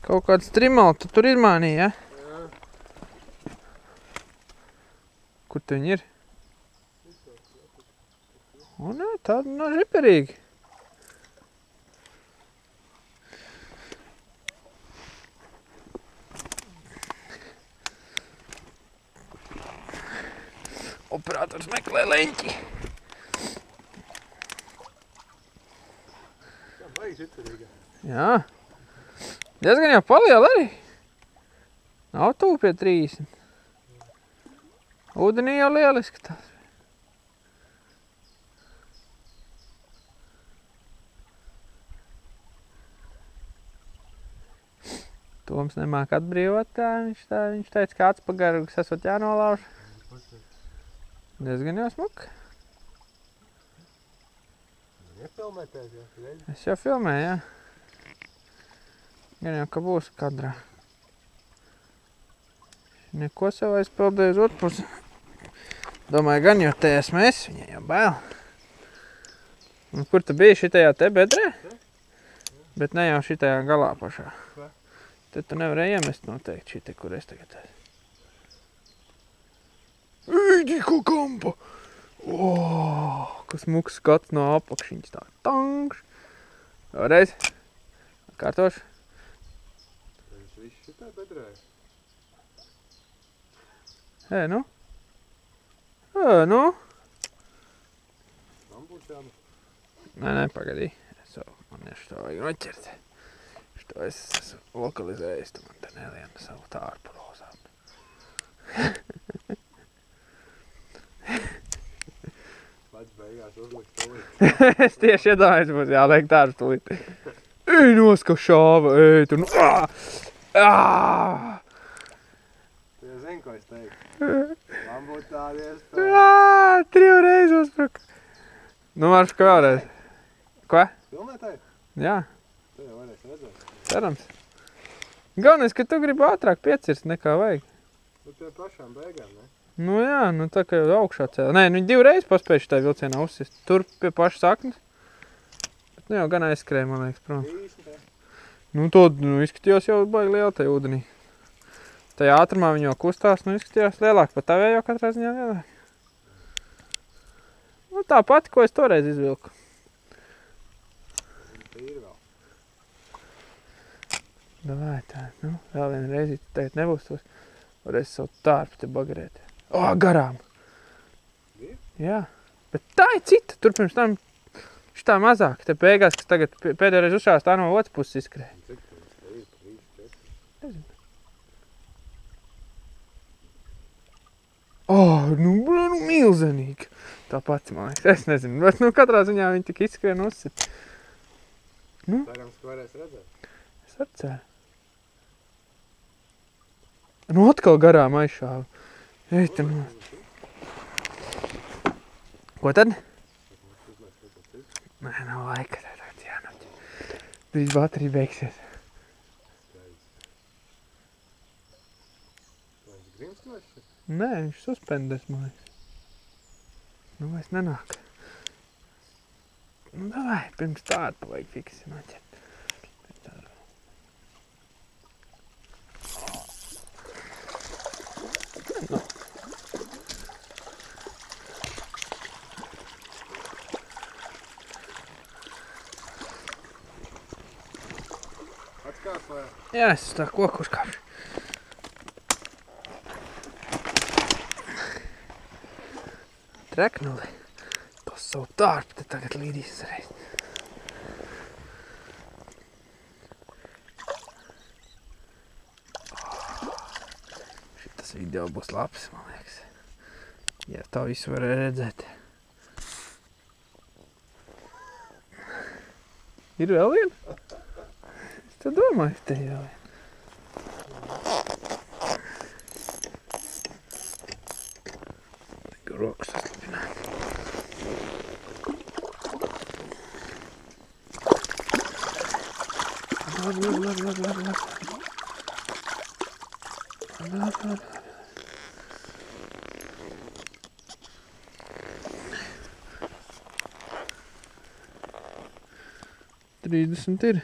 Kaut kāds trimali tu tur izmānīji, ja? Jā. Kur tu viņi ir? O, nē, tāda nav žiperīgi. Operators meklē leņķi. Tā baigi žiperīga. Jā. Diezgan jau paliela arī. Nav tuvu pie 30. Ūdenī jau lieliski tās. Toms nemāk atbrīvot tā. Viņš teica, ka atspagargus esot jānolauž. Diezgan jau smuka. Iefilmēties, jā? Es jau filmēju, jā. Gan jau, ka būs kadrā. Neko sev aizpildēju uz otru pusi. Domāju, gan jau te esmu es, viņai jau bail. Un kur tu biji šitajā te bedrē? Bet ne jau šitajā galā pašā. Te tu nevarēji iemest noteikti šitie, kur es tagad esmu. Eidiko kampa! Kas smuks skats no apakšiņas tā. Tankš! Vēlreiz. Kārtoši. Viņš viss šitā bedrē. Nu? Nu? Man būs jāmu. Nē, pagadī. Man šito vajag noķert. Šito es esmu lokalizējis, tu man te nelienu savu tārpu rozām. Pats beigās uzlikt tūlīt. Es tieši iedomājos, būs jāliek tārpu tūlīt. Ej, noska šāva, ej, tu nu... Tu jau zini, ko es teiktu. Man būtu tāda iespēja. 3 reizes uzbruka. Nu, varš, ka vēlreiz. Ko? Filmētāji? Jā, Tu jau varēsi redzēt. cerams. Galvenais, ka tu gribi ātrāk piecirst nekā vajag. Nu, pie pašām beigām, ne? Nu jā, nu tā kā jau augšā cēlā. Nē, nu 2 reizes paspēju šitā vilcienā uzsist. Tur pie paša saknes. Bet nu jau gan aizskrēja, man liekas, prom. 30. Nu to izskatījās jau baigi liela tajā ūdenī. Tajā ātrumā viņi jau kustās, nu izskatījās lielāk. Pat tavējo katrā ziņā lielāk. Nu tā pati, ko es toreiz izvilku. Te ir vēl. Davai tā, nu vēl vienu reizi tagad nebūs tos. Varēs savu tārpu te bagarēt. Garām! Ir? Jā, bet tā ir cita. Tur pirms tam šitā mazāk. Te beigās, kas tagad pēdējo reizi uzšās, tā no otras puses izskrēja. Cik tas te ir? 3, 4? Nezinu. Nu milzenīgi. Tā pati, man liekas. Es nezinu, bet nu katrā ziņā viņi tik izskrien uzsit. Cerams, ka varēs redzēt. Es ar ceru. Nu atkal garām aizšāva. Ej, te nu. Ko tad? Nē, nav laika. Tagad jānoķer. Drīz baterija beigsies. Tu viņš grimstoši? Nē, viņš suspendēs, man liekas. Nu, vairs nenāk. Nu, davai, pirms tādu vajag fiksi noķert. Nu. Atskāp vai? Jā, es tā koku uzkāpšu. Treknuli. Tos savu tārpu te tagad līdīs reiz. Šitas video būs labs, man liekas. Ja tā visu var redzēt. Ir vēl viena? Es te domāju, te jau viena. Tikai rokas saslapināt. Labi. Labi. 30 ir.